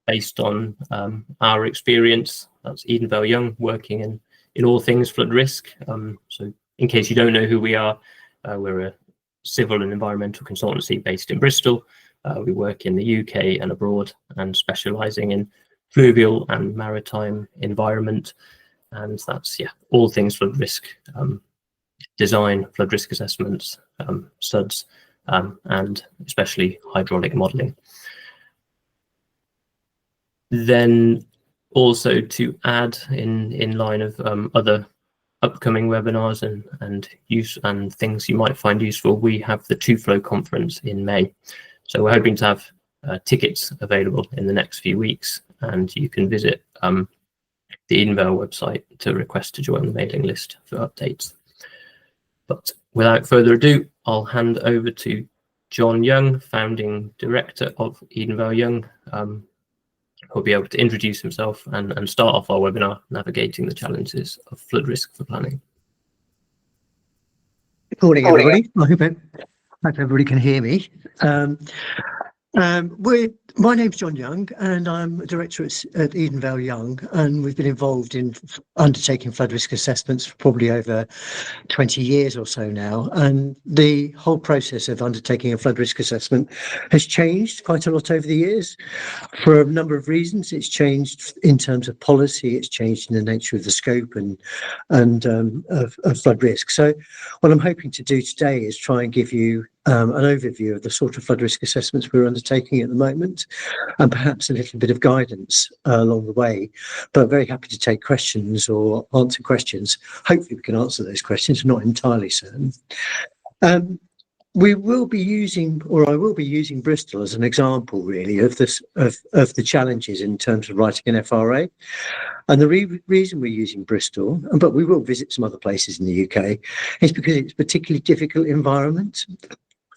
based on our experience. That's Edenvale Young, working in all things flood risk. So in case you don't know who we are, we're a civil and environmental consultancy based in Bristol. We work in the UK and abroad, and specialising in fluvial and maritime environment. And that's, all things flood risk, design, flood risk assessments, SUDS, and especially hydraulic modelling. Then also to add in line of other upcoming webinars and use and things you might find useful, we have the 2Flow conference in May. So we're hoping to have tickets available in the next few weeks, and you can visit the Edenvale website to request to join the mailing list for updates. But without further ado, I'll hand over to John Young, founding director of Edenvale Young. He'll be able to introduce himself and start off our webinar, Navigating the Challenges of Flood Risk for Planning. Good morning, everybody. I hope everybody can hear me. My name's John Young, and I'm a director at Edenvale Young, and we've been involved in undertaking flood risk assessments for probably over 20 years or so now. And the whole process of undertaking a flood risk assessment has changed quite a lot over the years for a number of reasons. It's changed in terms of policy, it's changed in the nature of the scope and of flood risk. So what I'm hoping to do today is try and give you an overview of the sort of flood risk assessments we're undertaking at the moment, and perhaps a little bit of guidance along the way. But very happy to take questions or answer questions. Hopefully we can answer those questions, not entirely certain. We will be using, or I will be using, Bristol as an example, really, of this of the challenges in terms of writing an FRA. And the reason we're using Bristol, but we will visit some other places in the UK, is because it's a particularly difficult environment.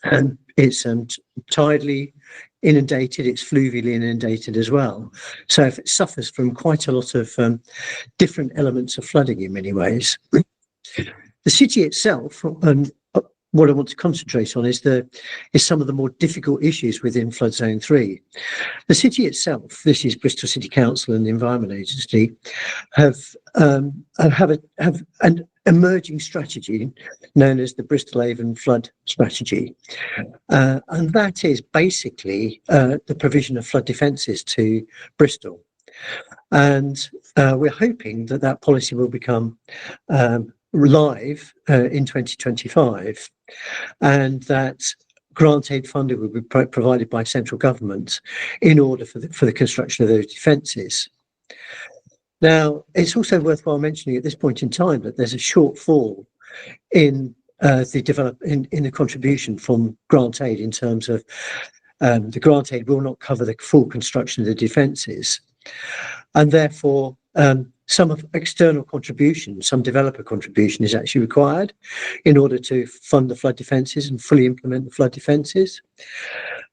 And it's tidally inundated, it's fluvially inundated as well. So if it suffers from quite a lot of different elements of flooding in many ways. The city itself, and what I want to concentrate on is some of the more difficult issues within Flood Zone 3. The city itself, this is Bristol City Council and the Environment Agency, have an emerging strategy known as the Bristol Avon Flood Strategy. And that is basically the provision of flood defences to Bristol. And we're hoping that that policy will become live in 2025, and that grant aid funding will be provided by central government in order for the construction of those defences. Now, it's also worthwhile mentioning at this point in time that there's a shortfall in the contribution from grant aid, in terms of the grant aid will not cover the full construction of the defences, and therefore some of external contribution, some developer contribution is actually required in order to fund the flood defences and fully implement the flood defences.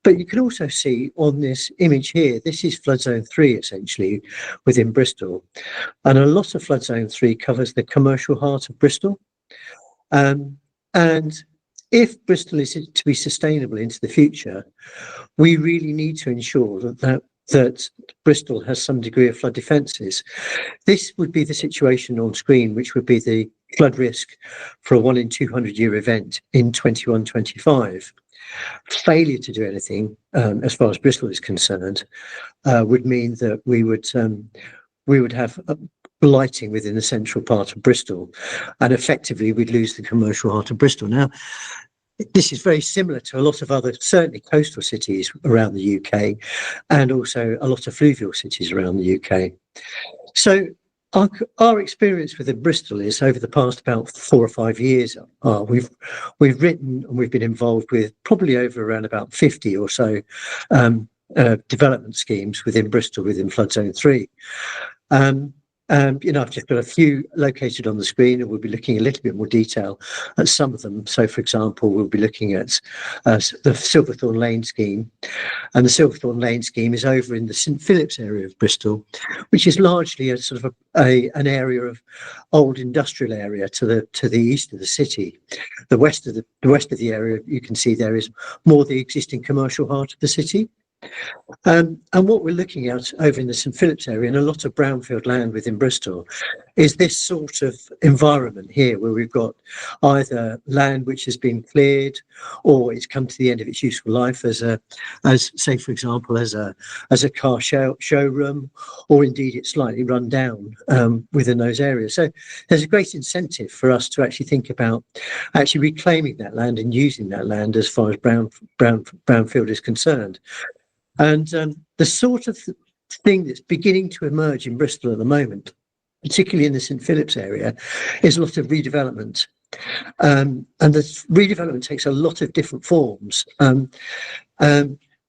But you can also see on this image here, this is Flood Zone 3 essentially within Bristol. And a lot of Flood Zone 3 covers the commercial heart of Bristol. And if Bristol is to be sustainable into the future, we really need to ensure that Bristol has some degree of flood defences. This would be the situation on screen, which would be the flood risk for a 1 in 200 year event in 21-25. Failure to do anything, as far as Bristol is concerned, would mean that we would have blighting within the central part of Bristol, and effectively we'd lose the commercial heart of Bristol. Now, this is very similar to a lot of other, certainly coastal cities around the UK, and also a lot of fluvial cities around the UK. So our experience within Bristol is, over the past about 4 or 5 years, we've written and we've been involved with probably over around about 50 or so development schemes within Bristol, within Flood Zone 3. I've just got a few located on the screen, and we'll be looking a little bit more detail at some of them. So, for example, we'll be looking at the Silverthorne Lane scheme, and the Silverthorne Lane scheme is over in the St Philip's area of Bristol, which is largely a sort of an area of old industrial area to the east of the city. The west of the area, you can see there, is more the existing commercial heart of the city. And what we're looking at over in the St Phillips area, and a lot of brownfield land within Bristol, is this sort of environment here, where we've got either land which has been cleared, or it's come to the end of its useful life as say, for example, as a car showroom, or indeed it's slightly run down within those areas. So there's a great incentive for us to actually think about actually reclaiming that land and using that land as far as brownfield is concerned. And the sort of thing that's beginning to emerge in Bristol at the moment, particularly in the St Phillips area, is a lot of redevelopment. And the redevelopment takes a lot of different forms.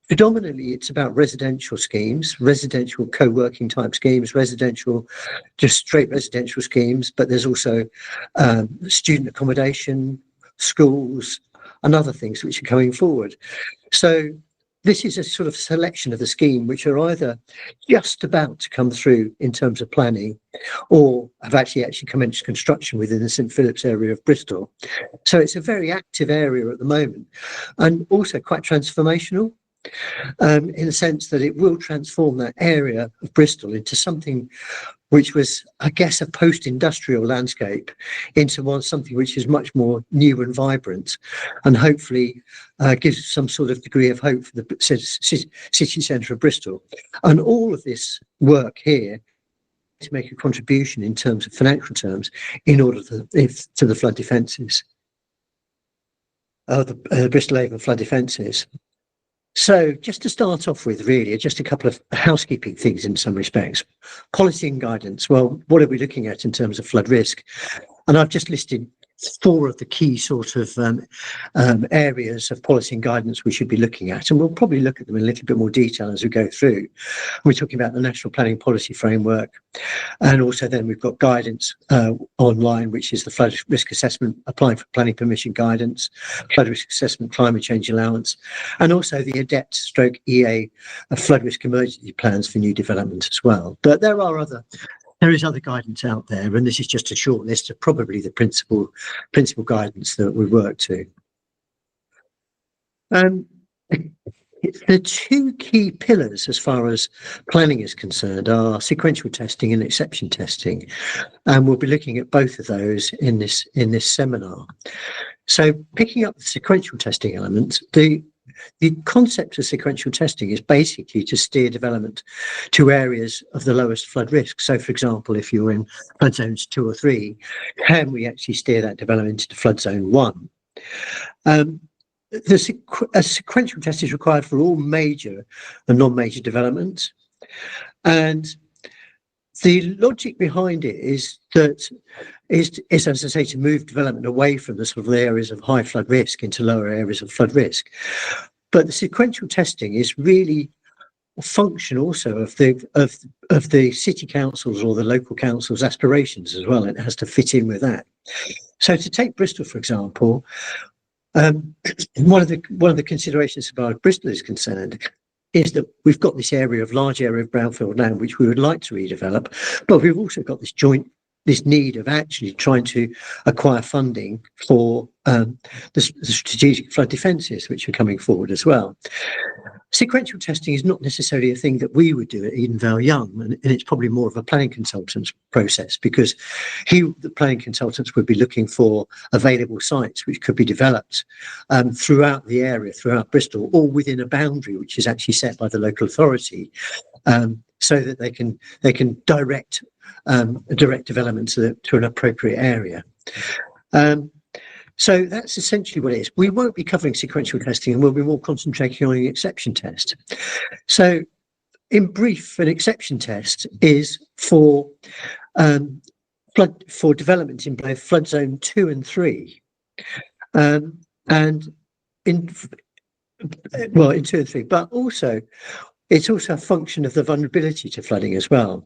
Predominantly, it's about residential schemes, residential co-working type schemes, residential, just straight residential schemes, but there's also student accommodation, schools, and other things which are coming forward. So this is a sort of selection of the scheme which are either just about to come through in terms of planning, or have actually commenced construction within the St Phillips area of Bristol. So it's a very active area at the moment, and also quite transformational, in the sense that it will transform that area of Bristol into something which was, I guess, a post-industrial landscape into something which is much more new and vibrant, and hopefully gives some sort of degree of hope for the city centre of Bristol. And all of this work here to make a contribution in terms of financial terms in order to the flood defences, the Bristol Avon flood defences. So just to start off with, really, just a couple of housekeeping things in some respects. Policy and guidance. Well, what are we looking at in terms of flood risk? And I've just listed 4 of the key sort of areas of policy and guidance we should be looking at. And we'll probably look at them in a little bit more detail as we go through. We're talking about the National Planning Policy Framework. And also then we've got guidance online, which is the flood risk assessment, applying for planning permission guidance, flood risk assessment, climate change allowance, and also the ADEPT/EA flood risk emergency plans for new development as well. But there is other guidance out there, and this is just a short list of probably the principal guidance that we work to. The 2 key pillars as far as planning is concerned are sequential testing and exception testing, and we'll be looking at both of those in this seminar. So picking up the sequential testing element, the concept of sequential testing is basically to steer development to areas of the lowest flood risk. So, for example, if you're in flood zones 2 or 3, can we actually steer that development into flood zone 1? A sequential test is required for all major and non-major developments. And the logic behind it is, as I say, to move development away from the sort of areas of high flood risk into lower areas of flood risk. But the sequential testing is really a function also of the city councils or the local councils' aspirations as well. It has to fit in with that. So to take Bristol, for example, one of the considerations as far as Bristol is concerned is that we've got this large area of brownfield land which we would like to redevelop, but we've also got this need of actually trying to acquire funding for the strategic flood defences which are coming forward as well. Sequential testing is not necessarily a thing that we would do at Edenvale Young, and it's probably more of a planning consultant's process, because the planning consultants would be looking for available sites which could be developed throughout the area, throughout Bristol, or within a boundary which is actually set by the local authority, so that they can direct development to an appropriate area. So that's essentially what it is. We won't be covering sequential testing, and we'll be more concentrating on the exception test. So in brief, an exception test is for development in both flood zone 2 and 3. In 2 and 3, but also it's also a function of the vulnerability to flooding as well.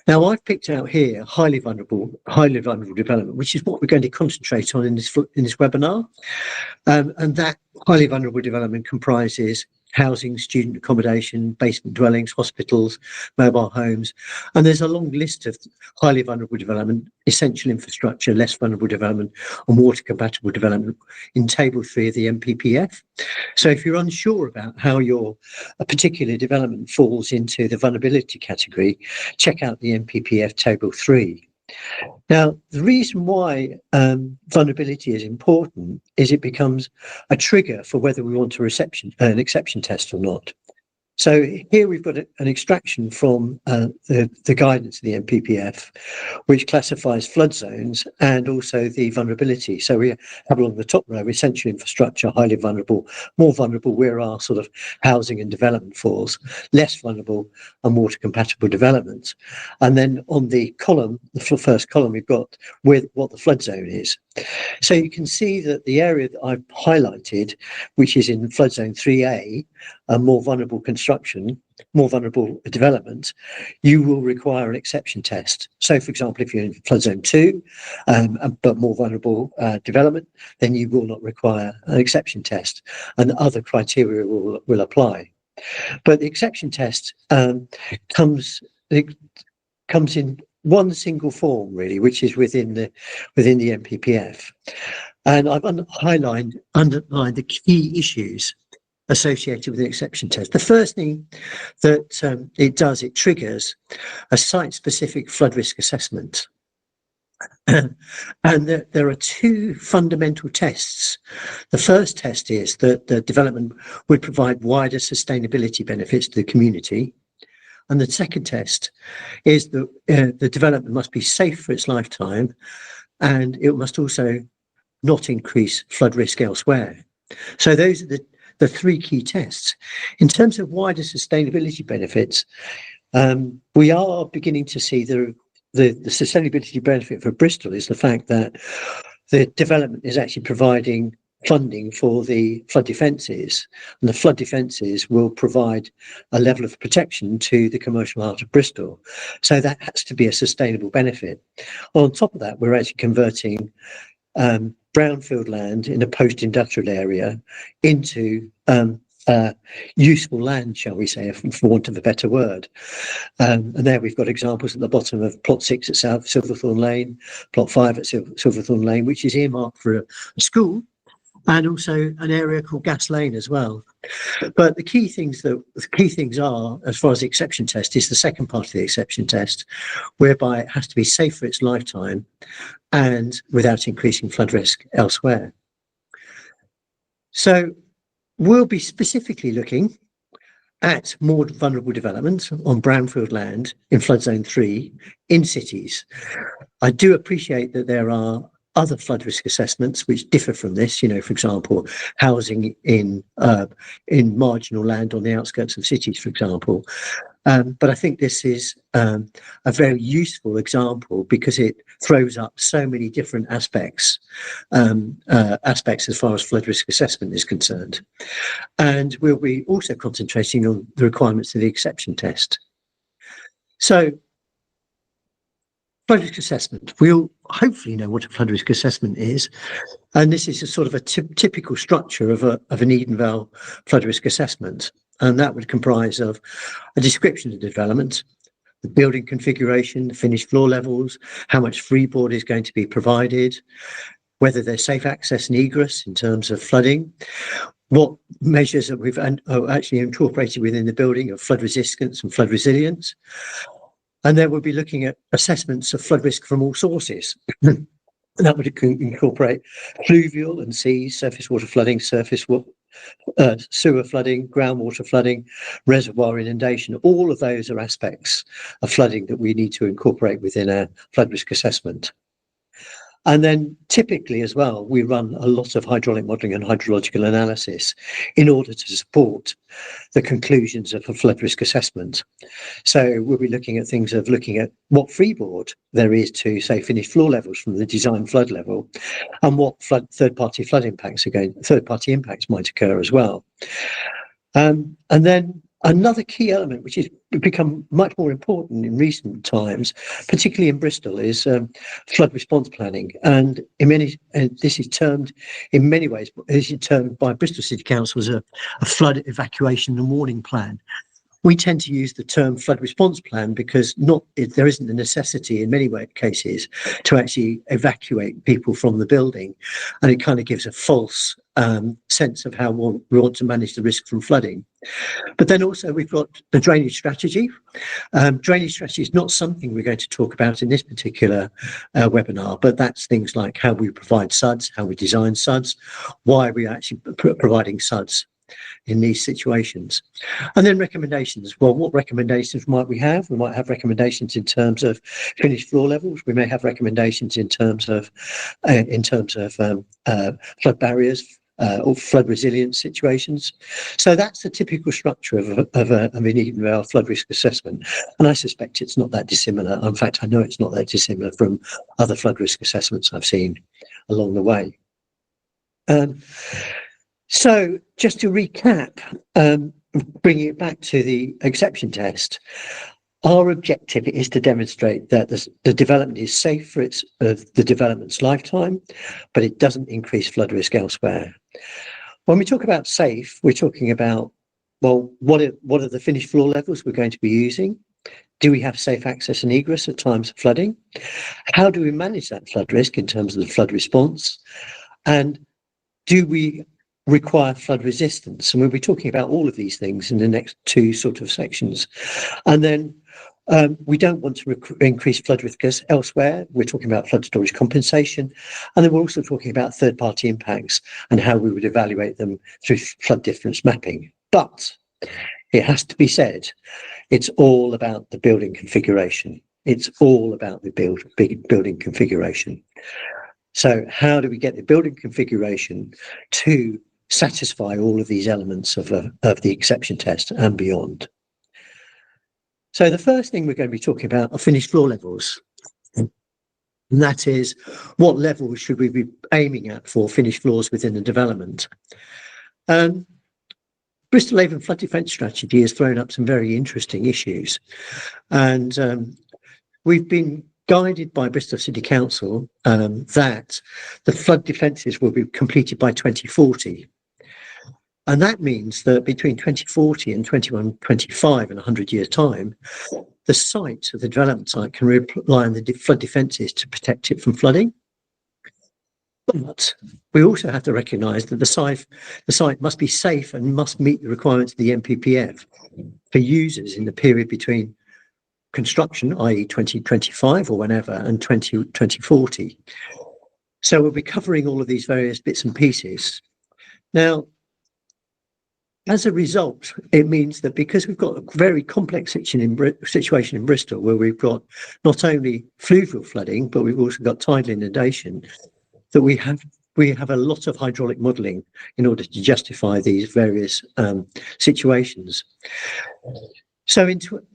Now, I've picked out here highly vulnerable development, which is what we're going to concentrate on in this webinar. And that highly vulnerable development comprises housing, student accommodation, basement dwellings, hospitals, mobile homes. And there's a long list of highly vulnerable development, essential infrastructure, less vulnerable development, and water compatible development in Table 3 of the MPPF. So if you're unsure about how a particular development falls into the vulnerability category, check out the MPPF Table 3. Now, the reason why vulnerability is important is it becomes a trigger for whether we want an exception test or not. So here we've got an extraction from the guidance of the MPPF, which classifies flood zones and also the vulnerability. So we have along the top row, essential infrastructure, highly vulnerable, more vulnerable where our sort of housing and development falls, less vulnerable and water compatible developments. And then on the column, the first column, we've got what the flood zone is. So you can see that the area that I've highlighted, which is in flood zone 3A, a more vulnerable construction, more vulnerable development, you will require an exception test. So, for example, if you're in flood zone 2, but more vulnerable development, then you will not require an exception test, and other criteria will apply. But the exception test comes in one single form, really, which is within the MPPF. And I've underlined the key issues associated with an exception test. The first thing that it triggers a site-specific flood risk assessment. And there are two fundamental tests. The first test is that the development would provide wider sustainability benefits to the community. And the second test is that the development must be safe for its lifetime, and it must also not increase flood risk elsewhere. So those are the three key tests. In terms of wider sustainability benefits, we are beginning to see the sustainability benefit for Bristol is the fact that the development is actually providing funding for the flood defences, and the flood defences will provide a level of protection to the commercial heart of Bristol. So that has to be a sustainable benefit. On top of that, we're actually converting brownfield land in a post-industrial area into useful land, shall we say, for want of a better word. And there we've got examples at the bottom of plot 6 at South Silverthorne Lane, plot 5 at Silverthorne Lane, which is earmarked for a school, and also an area called Gas Lane as well. But the key things are, as far as the exception test, is the second part of the exception test, whereby it has to be safe for its lifetime and without increasing flood risk elsewhere. So we'll be specifically looking at more vulnerable development on brownfield land in flood zone 3 in cities. I do appreciate that there are other flood risk assessments which differ from this, for example, housing in marginal land on the outskirts of cities, for example. But I think this is a very useful example because it throws up so many different aspects as far as flood risk assessment is concerned. And we'll be also concentrating on the requirements of the exception test. So, flood risk assessment. We'll hopefully know what a flood risk assessment is. And this is a sort of a typical structure of an Edenvale flood risk assessment. And that would comprise of a description of the development, the building configuration, the finished floor levels, how much freeboard is going to be provided, whether there's safe access and egress in terms of flooding, what measures that we've actually incorporated within the building of flood resistance and flood resilience. And then we'll be looking at assessments of flood risk from all sources. And that would incorporate fluvial and seas, surface water flooding, sewer flooding, groundwater flooding, reservoir inundation. All of those are aspects of flooding that we need to incorporate within our flood risk assessment. And then typically as well, we run a lot of hydraulic modelling and hydrological analysis in order to support the conclusions of a flood risk assessment. So we'll be looking at what freeboard there is to, say, finished floor levels from the design flood level, and what third-party impacts might occur as well. And then Another key element, which has become much more important in recent times, particularly in Bristol, is flood response planning. And this is termed, in many ways, this is termed by Bristol City Council as a flood evacuation and warning plan. We tend to use the term flood response plan because there isn't the necessity in many cases to actually evacuate people from the building, and it kind of gives a false sense of how we want to manage the risk from flooding. But then also we've got the drainage strategy. Drainage strategy is not something we're going to talk about in this particular webinar, but that's things like how we provide SUDs, how we design SUDs, why we're actually providing SUDs in these situations. And then recommendations. Well, what recommendations might we have? We might have recommendations in terms of finished floor levels. We may have recommendations in terms of flood barriers or flood resilience situations. So that's the typical structure of an Edenvale flood risk assessment. And I suspect it's not that dissimilar. In fact, I know it's not that dissimilar from other flood risk assessments I've seen along the way. So just to recap, bringing it back to the exception test, our objective is to demonstrate that the development is safe for the development's lifetime, but it doesn't increase flood risk elsewhere. When we talk about safe, we're talking about, well, what are the finished floor levels we're going to be using? Do we have safe access and egress at times of flooding? How do we manage that flood risk in terms of the flood response? And do we require flood resistance? And we'll be talking about all of these things in the next two sort of sections. And then we don't want to increase flood risk elsewhere. We're talking about flood storage compensation. And then we're also talking about third-party impacts and how we would evaluate them through flood difference mapping. But it has to be said, it's all about the building configuration. It's all about the building configuration. So how do we get the building configuration to satisfy all of these elements of the exception test and beyond? So the first thing we're going to be talking about are finished floor levels. And that is, what level should we be aiming at for finished floors within the development? Bristol Avon Flood Defence Strategy has thrown up some very interesting issues. And we've been guided by Bristol City Council that the flood defences will be completed by 2040. And that means that between 2040 and 2125, in 100 years' time, the site of the development site can rely on the flood defences to protect it from flooding. But we also have to recognise that the site must be safe and must meet the requirements of the NPPF for users in the period between construction, i.e. 2025 or whenever, and 2040. So we'll be covering all of these various bits and pieces. Now, as a result, it means that because we've got a very complex situation in Bristol, where we've got not only fluvial flooding, but we've also got tidal inundation, that we have a lot of hydraulic modelling in order to justify these various situations. So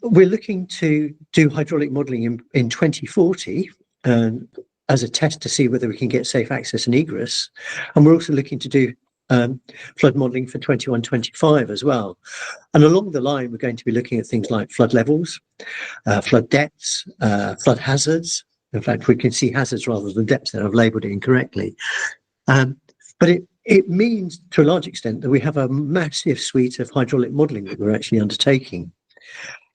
we're looking to do hydraulic modelling in 2040 as a test to see whether we can get safe access and egress. And we're also looking to do flood modelling for 21-25 as well. And along the line, we're going to be looking at things like flood levels, flood depths, flood hazards. In fact, we can see hazards rather than depths there. I've labelled it incorrectly. But it means, to a large extent, that we have a massive suite of hydraulic modelling that we're actually undertaking.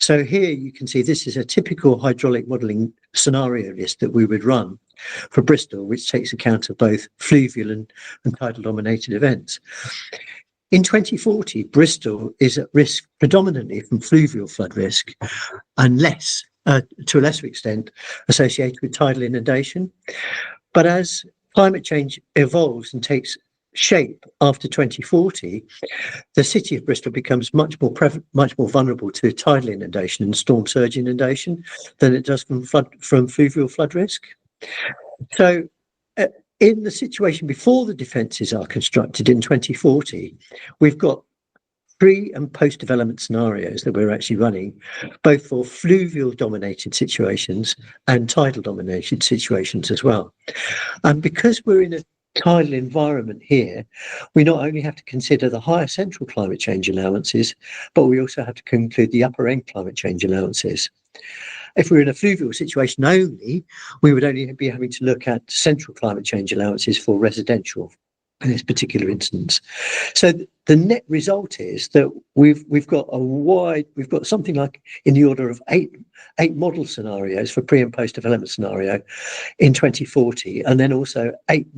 So here you can see this is a typical hydraulic modelling scenario list that we would run for Bristol, which takes account of both fluvial and tidal dominated events. In 2040, Bristol is at risk predominantly from fluvial flood risk, and to a lesser extent, associated with tidal inundation. But as climate change evolves and takes shape after 2040, the city of Bristol becomes much more vulnerable to tidal inundation and storm surge inundation than it does from fluvial flood risk. So in the situation before the defences are constructed in 2040, we've got pre and post development scenarios that we're actually running, both for fluvial dominated situations and tidal dominated situations as well. And because we're in a tidal environment here, we not only have to consider the higher central climate change allowances, but we also have to conclude the upper end climate change allowances. If we're in a fluvial situation only, we would only be having to look at central climate change allowances for residential in this particular instance. So the net result is that we've got something like in the order of eight model scenarios for pre and post development scenario in 2040, and then also eight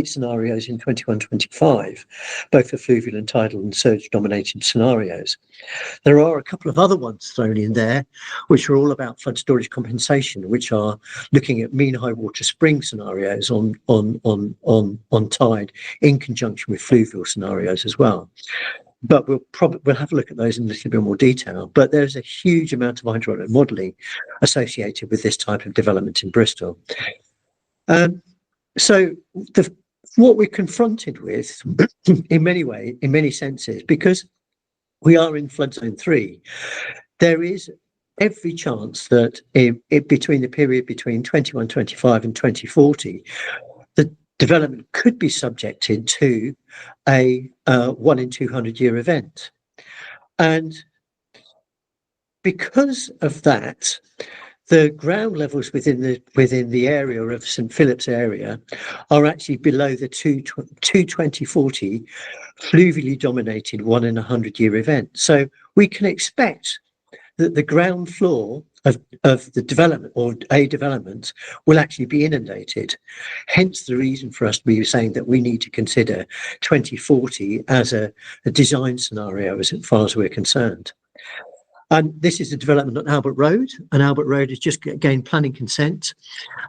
scenarios in 2125, both for fluvial and tidal and surge dominated scenarios. There are a couple of other ones thrown in there, which are all about flood storage compensation, which are looking at mean high water spring scenarios on tide in conjunction with fluvial scenarios as well. But we'll have a look at those in a little bit more detail. But there's a huge amount of hydraulic modelling associated with this type of development in Bristol. So what we're confronted with in many senses, because we are in flood zone 3, there is every chance that between the period between 2125 and 2040, the development could be subjected to a 1 in 200 year event. And because of that, the ground levels within the area of St Philip's area are actually below the 2040 fluvially dominated 1 in 100 year event. So we can expect that the ground floor of the development or a development will actually be inundated. Hence the reason for us to be saying that we need to consider 2040 as a design scenario as far as we're concerned. And this is a development on Albert Road, and Albert Road has just gained planning consent.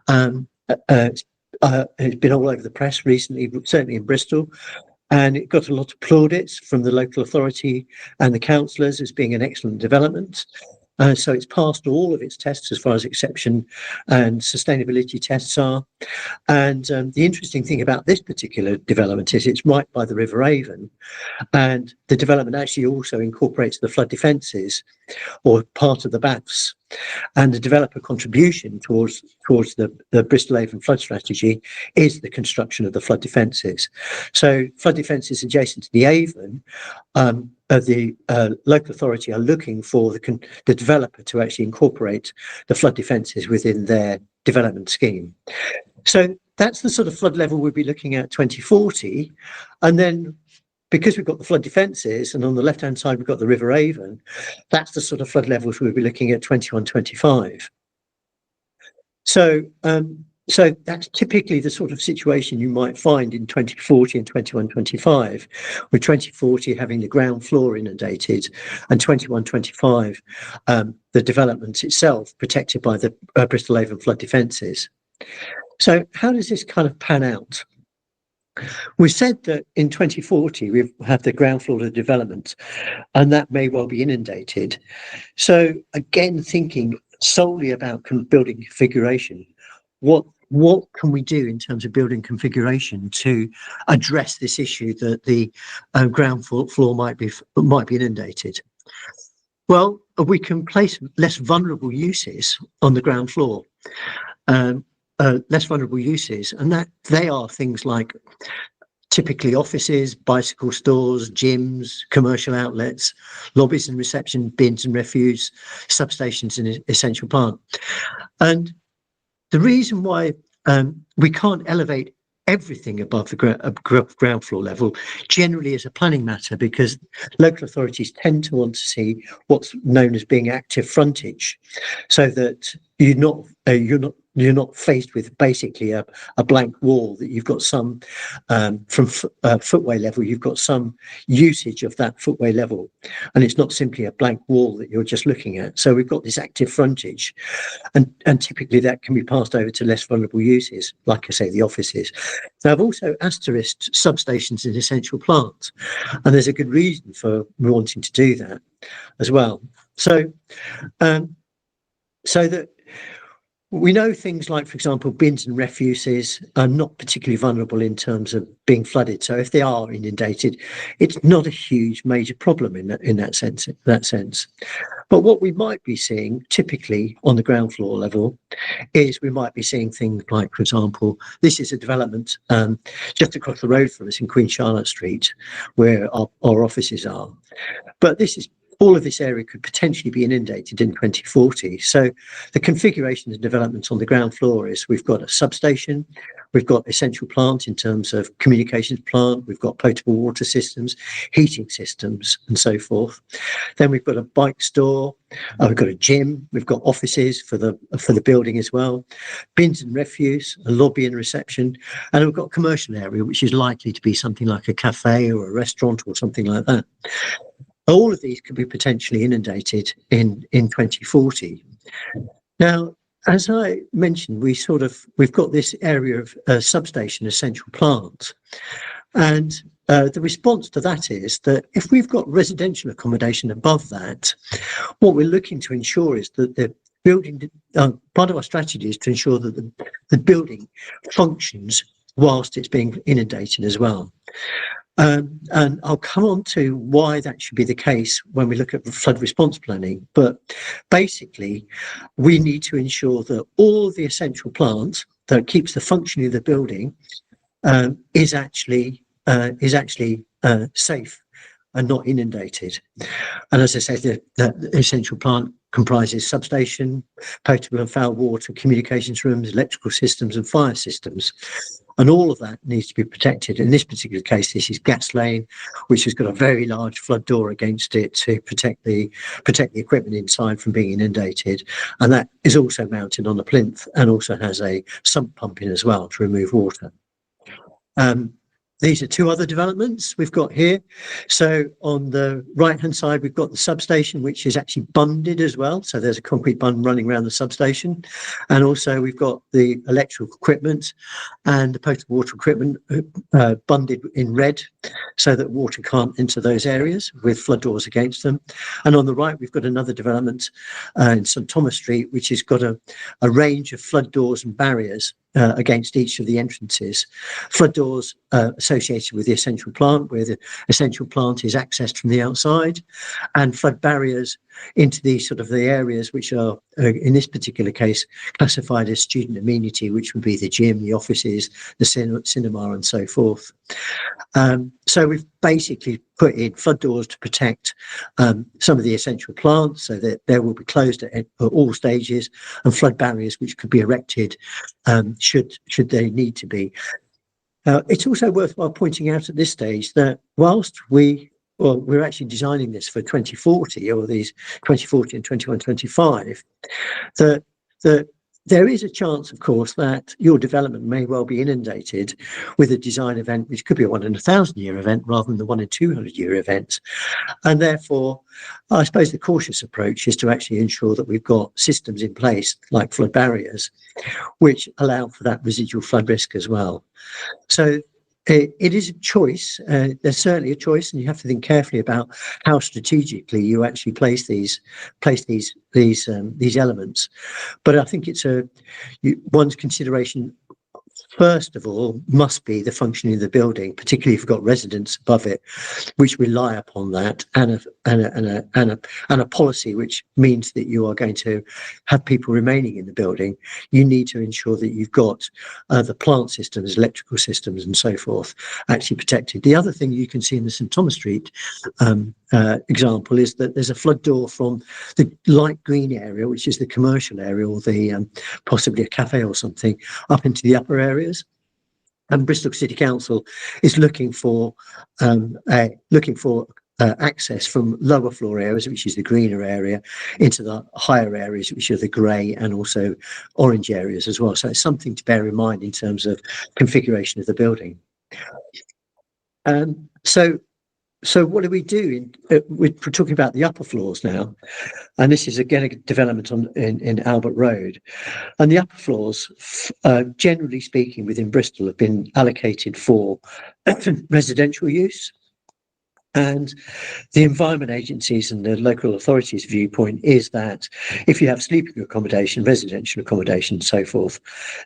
It's been all over the press recently, certainly in Bristol, and it got a lot of plaudits from the local authority and the councillors as being an excellent development. So it's passed all of its tests as far as exception and sustainability tests are. And the interesting thing about this particular development is it's right by the River Avon, and the development actually also incorporates the flood defences or part of the BAFs. And the developer contribution towards the Bristol Avon flood strategy is the construction of the flood defences. So flood defences adjacent to the Avon, the local authority are looking for the developer to actually incorporate the flood defences within their development scheme. So that's the sort of flood level we'll be looking at 2040. And then because we've got the flood defences and on the left-hand side we've got the River Avon, that's the sort of flood levels we'll be looking at 2125. So that's typically the sort of situation you might find in 2040 and 2125, with 2040 having the ground floor inundated and 2125 the development itself protected by the Bristol Avon flood defences. So how does this kind of pan out? We said that in 2040 we have the ground floor of the development, and that may well be inundated. So again, thinking solely about building configuration, what can we do in terms of building configuration to address this issue that the ground floor might be inundated? Well, we can place less vulnerable uses on the ground floor. Less vulnerable uses, and that they are things like typically offices, bicycle stores, gyms, commercial outlets, lobbies and reception, bins and refuse, substations and essential plant. And the reason why we can't elevate everything above the ground floor level generally is a planning matter, because local authorities tend to want to see what's known as being active frontage, so that you're not faced with basically a blank wall, that you've got some from footway level, you've got some usage of that footway level, and it's not simply a blank wall that you're just looking at. So we've got this active frontage, and typically that can be passed over to less vulnerable uses, like I say, the offices. Now, I've also asterisked substations and essential plant, and there's a good reason for wanting to do that as well. So that we know things like, for example, bins and refuses are not particularly vulnerable in terms of being flooded. So if they are inundated, it's not a huge major problem in that sense. But what we might be seeing typically on the ground floor level is we might be seeing things like, for example, this is a development just across the road from us in Queen Charlotte Street, where our offices are. But all of this area could potentially be inundated in 2040. So the configuration of development on the ground floor is we've got a substation, we've got essential plant in terms of communications plant, we've got potable water systems, heating systems, and so forth. Then we've got a bike store, we've got a gym, we've got offices for the building as well, bins and refuse, a lobby and reception, and we've got a commercial area, which is likely to be something like a cafe or a restaurant or something like that. All of these could be potentially inundated in 2040. Now, as I mentioned, we've got this area of substation essential plant, and the response to that is that if we've got residential accommodation above that, what we're looking to ensure is that the building, part of our strategy is to ensure that the building functions whilst it's being inundated as well. And I'll come on to why that should be the case when we look at flood response planning. But basically, we need to ensure that all the essential plant that keeps the functioning of the building is actually safe and not inundated. And as I said, the essential plant comprises substation, potable and foul water, communications rooms, electrical systems, and fire systems. And all of that needs to be protected. In this particular case, this is gas lane, which has got a very large flood door against it to protect the equipment inside from being inundated. And that is also mounted on a plinth and also has a sump pump in as well to remove water. These are two other developments we've got here. So on the right-hand side, we've got the substation, which is actually bunded as well. So there's a concrete bund running around the substation. And also we've got the electrical equipment and the potable water equipment bunded in red so that water can't enter those areas with flood doors against them. And on the right, we've got another development in St Thomas Street, which has got a range of flood doors and barriers against each of the entrances. Flood doors associated with the essential plant, where the essential plant is accessed from the outside, and flood barriers into the areas which are, in this particular case, classified as student amenity, which would be the gym, the offices, the cinema, and so forth. So we've basically put in flood doors to protect some of the essential plants, so that they will be closed at all stages, and flood barriers which could be erected should they need to be. It's also worthwhile pointing out at this stage that whilst we're actually designing this for 2040, or these 2040 and 2125, that there is a chance, of course, that your development may well be inundated with a design event which could be a 1 in 1,000 year event rather than the 1 in 200 year event. And therefore, I suppose the cautious approach is to actually ensure that we've got systems in place like flood barriers, which allow for that residual flood risk as well. So it is a choice. There's certainly a choice, and you have to think carefully about how strategically you actually place these elements. But I think it's one's consideration. First of all, must be the functioning of the building, particularly if you've got residents above it, which rely upon that, and a policy which means that you are going to have people remaining in the building. You need to ensure that you've got the plant systems, electrical systems, and so forth actually protected. The other thing you can see in the St Thomas Street example is that there's a flood door from the light green area, which is the commercial area, or the possibly a cafe or something, up into the upper areas. And Bristol City Council is looking for access from lower floor areas, which is the greener area, into the higher areas, which are the grey and also orange areas as well. So it's something to bear in mind in terms of configuration of the building. So what do we do? We're talking about the upper floors now, and this is again a development in Albert Road. And the upper floors, generally speaking, within Bristol, have been allocated for residential use. And the Environment Agencies and the local authorities' viewpoint is that if you have sleeping accommodation, residential accommodation, and so forth,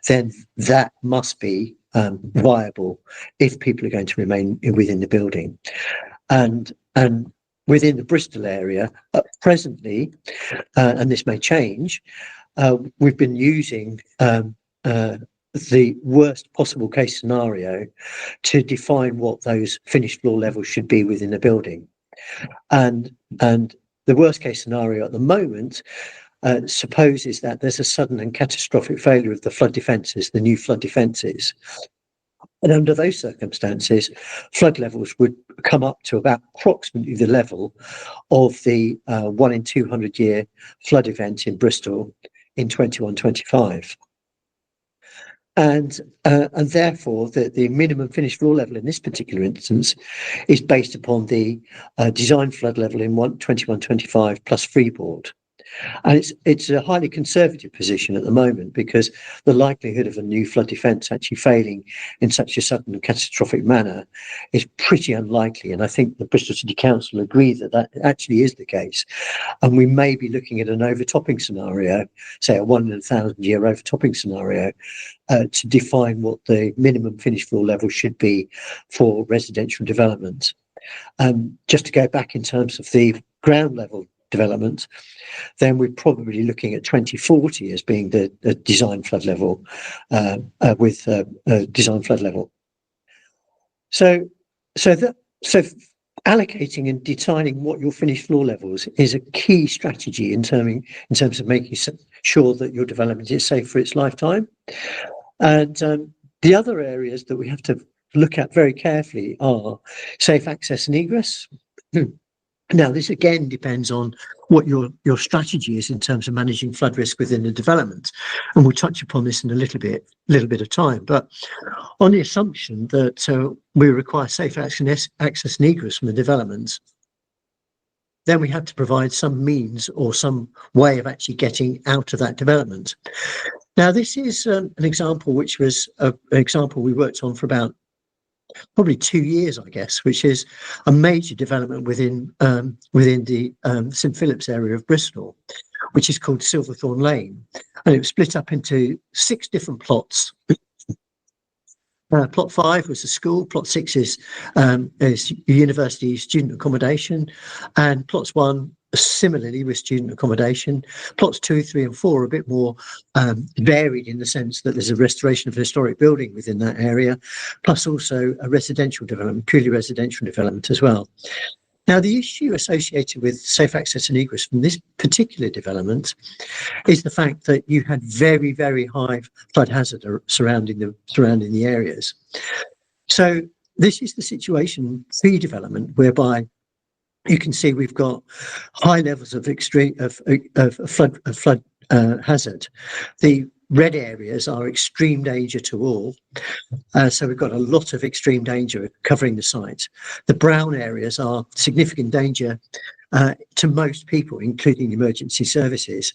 then that must be viable if people are going to remain within the building. And within the Bristol area, presently, and this may change, we've been using the worst possible case scenario to define what those finished floor levels should be within a building. And the worst case scenario at the moment supposes that there's a sudden and catastrophic failure of the flood defences, the new flood defences. And under those circumstances, flood levels would come up to about approximately the level of the 1 in 200 year flood event in Bristol in 21-25. And therefore, the minimum finished floor level in this particular instance is based upon the design flood level in 21-25 plus freeboard. And it's a highly conservative position at the moment, because the likelihood of a new flood defence actually failing in such a sudden and catastrophic manner is pretty unlikely. And I think the Bristol City Council agree that that actually is the case. And we may be looking at an overtopping scenario, say a 1 in 1,000 year overtopping scenario, to define what the minimum finished floor level should be for residential development. Just to go back in terms of the ground level development, then we're probably looking at 2040 as being the design flood level, with design flood level. So allocating and deciding what your finished floor levels is a key strategy in terms of making sure that your development is safe for its lifetime. And the other areas that we have to look at very carefully are safe access and egress. Now, this again depends on what your strategy is in terms of managing flood risk within the development, and we'll touch upon this in a little bit of time. But on the assumption that we require safe access and egress from the development, then we have to provide some means or some way of actually getting out of that development. Now, this is an example which was an example we worked on for about probably 2 years, I guess, which is a major development within the St Philip's area of Bristol, which is called Silverthorne Lane, and it was split up into 6 different plots. Plot 5 was the school, plot 6 is university student accommodation, and plots 1 similarly with student accommodation. Plots 2, 3 and 4 are a bit more varied in the sense that there's a restoration of a historic building within that area, plus also a residential development, purely residential development as well. Now, the issue associated with safe access and egress from this particular development is the fact that you had very, very high flood hazard surrounding the areas. So this is the situation pre-development, whereby you can see we've got high levels of extreme flood hazard. The red areas are extreme danger to all. So we've got a lot of extreme danger covering the site. The brown areas are significant danger to most people, including emergency services.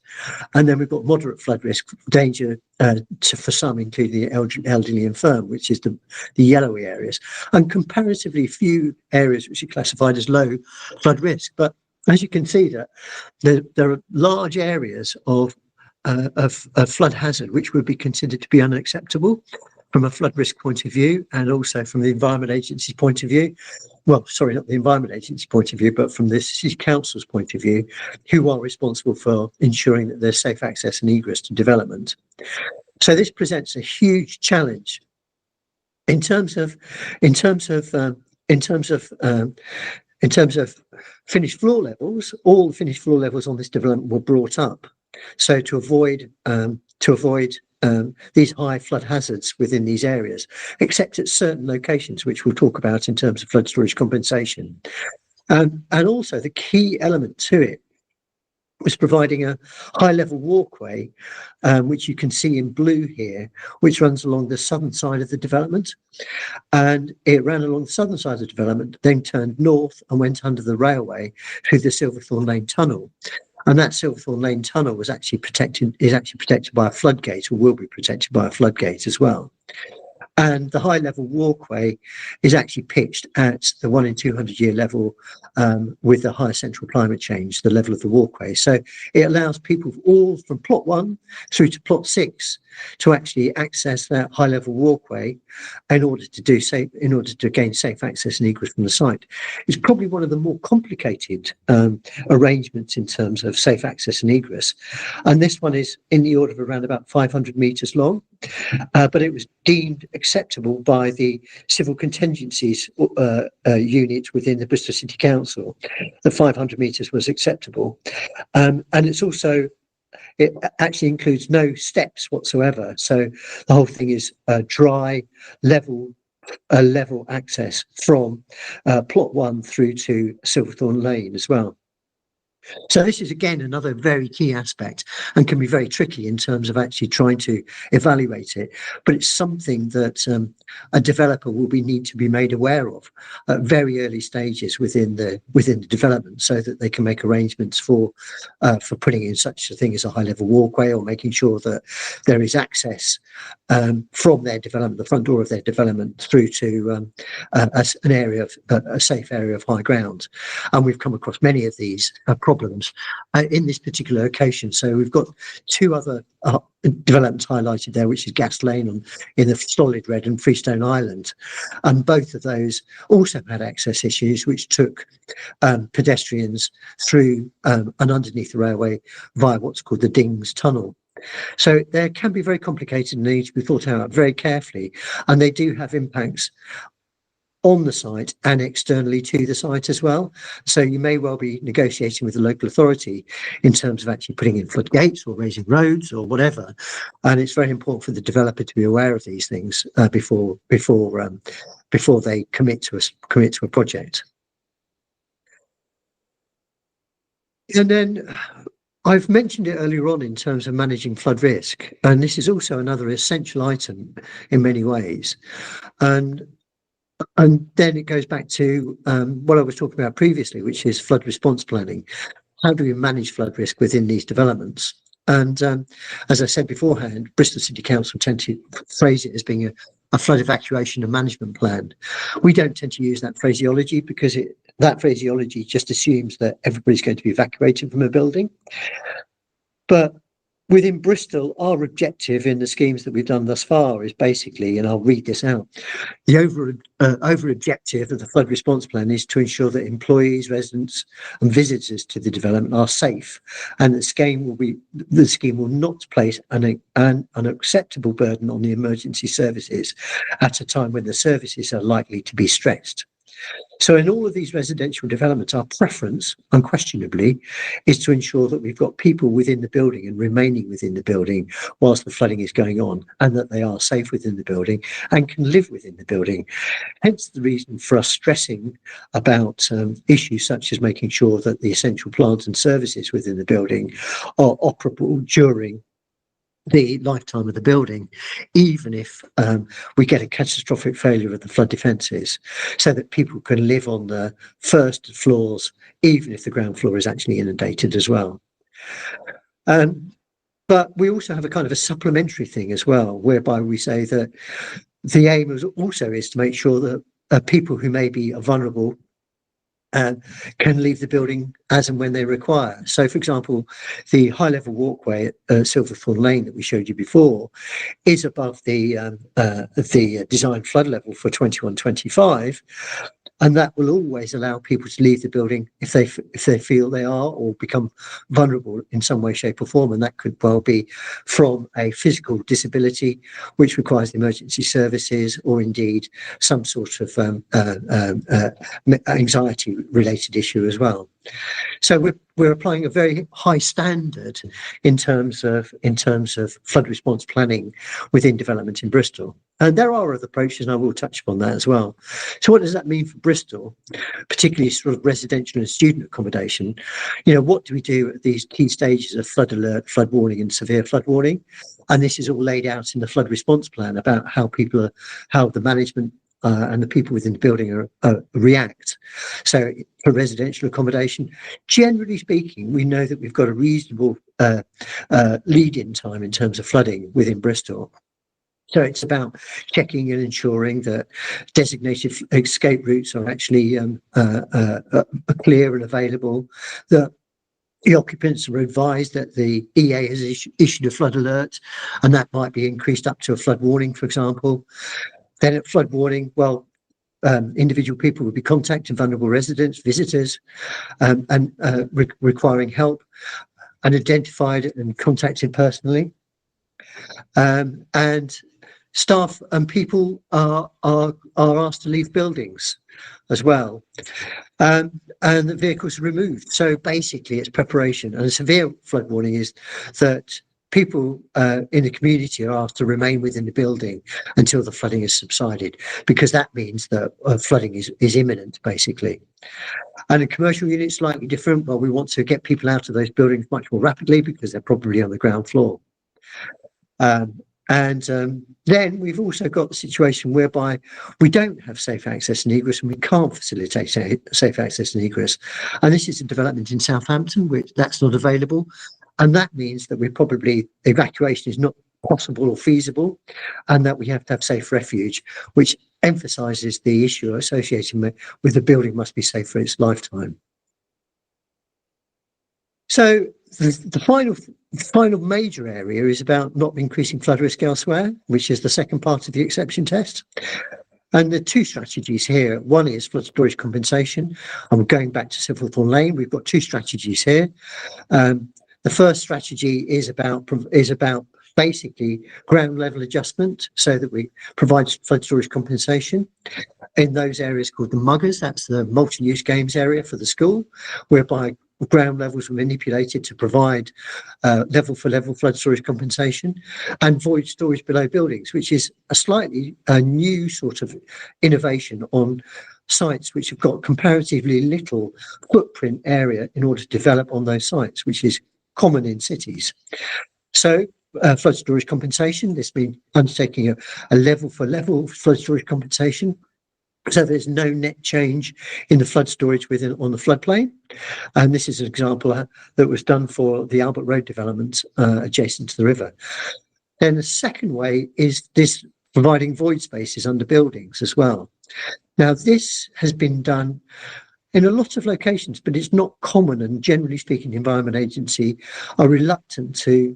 And then we've got moderate flood risk danger for some, including the elderly infirm, which is the yellowy areas, and comparatively few areas which are classified as low flood risk. But as you can see, that there are large areas of flood hazard which would be considered to be unacceptable from a flood risk point of view, and also from the Environment Agency's point of view. Well, sorry, not the Environment Agency's point of view, but from the City Council's point of view, who are responsible for ensuring that there's safe access and egress to development. So this presents a huge challenge in terms of finished floor levels. All the finished floor levels on this development were brought up, so to avoid these high flood hazards within these areas, except at certain locations, which we'll talk about in terms of flood storage compensation. And also the key element to it was providing a high level walkway, which you can see in blue here, which runs along the southern side of the development. And it ran along the southern side of the development, then turned north and went under the railway through the Silverthorne Lane tunnel. And that Silverthorne Lane tunnel is actually protected by a floodgate, or will be protected by a floodgate as well. And the high level walkway is actually pitched at the 1 in 200 year level with the higher central climate change, the level of the walkway. So it allows people all from plot 1 through to plot 6 to actually access that high level walkway in order to gain safe access and egress from the site. It's probably one of the more complicated arrangements in terms of safe access and egress. And this one is in the order of around about 500 metres long. But it was deemed acceptable by the civil contingencies unit within the Bristol City Council. The 500 metres was acceptable. And it actually includes no steps whatsoever. So the whole thing is dry, level access from plot 1 through to Silverthorne Lane as well. So this is, again, another very key aspect and can be very tricky in terms of actually trying to evaluate it. But it's something that a developer will need to be made aware of at very early stages within the development, so that they can make arrangements for putting in such a thing as a high level walkway, or making sure that there is access from their development, the front door of their development, through to an area of a safe area of high ground. And we've come across many of these problems in this particular location. So we've got 2 other developments highlighted there, which is Gas Lane in the solid red, and Freestone Island, and both of those also had access issues, which took pedestrians through and underneath the railway via what's called the Dings Tunnel. So they can be very complicated and need to be thought out very carefully, and they do have impacts on the site and externally to the site as well. So you may well be negotiating with the local authority in terms of actually putting in floodgates or raising roads or whatever. And it's very important for the developer to be aware of these things before they commit to a project. And then I've mentioned it earlier on in terms of managing flood risk, and this is also another essential item in many ways. And then it goes back to what I was talking about previously, which is flood response planning. How do we manage flood risk within these developments? And as I said beforehand, Bristol City Council tend to phrase it as being a flood evacuation and management plan. We don't tend to use that phraseology because that phraseology just assumes that everybody's going to be evacuated from a building. But within Bristol, our objective in the schemes that we've done thus far is basically, and I'll read this out, the over objective of the flood response plan is to ensure that employees, residents and visitors to the development are safe, and the scheme will not place an unacceptable burden on the emergency services at a time when the services are likely to be stressed. So in all of these residential developments, our preference, unquestionably, is to ensure that we've got people within the building and remaining within the building whilst the flooding is going on, and that they are safe within the building and can live within the building. Hence the reason for us stressing about issues such as making sure that the essential plants and services within the building are operable during the lifetime of the building, even if we get a catastrophic failure of the flood defences, so that people can live on the first floors, even if the ground floor is actually inundated as well. But we also have a kind of a supplementary thing as well, whereby we say that the aim is to make sure that people who may be vulnerable can leave the building as and when they require. So, for example, the high-level walkway at Silverthorne Lane that we showed you before is above the design flood level for 21-25, and that will always allow people to leave the building if they feel they are or become vulnerable in some way, shape or form. And that could well be from a physical disability, which requires the emergency services, or indeed some sort of anxiety related issue as well. So we're applying a very high standard in terms of flood response planning within development in Bristol. And there are other approaches, and I will touch upon that as well. So what does that mean for Bristol, particularly sort of residential and student accommodation? What do we do at these key stages of flood alert, flood warning and severe flood warning? And this is all laid out in the flood response plan about how the management and the people within the building react. So for residential accommodation, generally speaking, we know that we've got a reasonable lead-in time in terms of flooding within Bristol. So it's about checking and ensuring that designated escape routes are actually clear and available, that the occupants are advised that the EA has issued a flood alert, and that might be increased up to a flood warning, for example. Then at flood warning, well, individual people would be contacting vulnerable residents, visitors, and requiring help, and identified and contacted personally. And staff and people are asked to leave buildings as well. And the vehicles are removed. So basically it's preparation. And a severe flood warning is that people in the community are asked to remain within the building until the flooding has subsided, because that means that flooding is imminent, basically. And in commercial units, slightly different, but we want to get people out of those buildings much more rapidly because they're probably on the ground floor. Then we've also got the situation whereby we don't have safe access and egress, and we can't facilitate safe access and egress. And this is a development in Southampton, which that's not available. And that means that evacuation is not possible or feasible, and that we have to have safe refuge, which emphasises the issue associated with the building must be safe for its lifetime. So the final major area is about not increasing flood risk elsewhere, which is the second part of the exception test. And the two strategies here, one is flood storage compensation. I'm going back to Silverthorne Lane. We've got two strategies here. The first strategy is about basically ground level adjustment, so that we provide flood storage compensation in those areas called the muggers. That's the multi-use games area for the school, whereby ground levels were manipulated to provide level for level flood storage compensation, and void storage below buildings, which is a slightly new sort of innovation on sites which have got comparatively little footprint area in order to develop on those sites, which is common in cities. So flood storage compensation, this means undertaking a level for level flood storage compensation. So there's no net change in the flood storage on the floodplain. And this is an example that was done for the Albert Road development adjacent to the river. Then the second way is this providing void spaces under buildings as well. Now, this has been done in a lot of locations, but it's not common, and generally speaking, the Environment Agency are reluctant to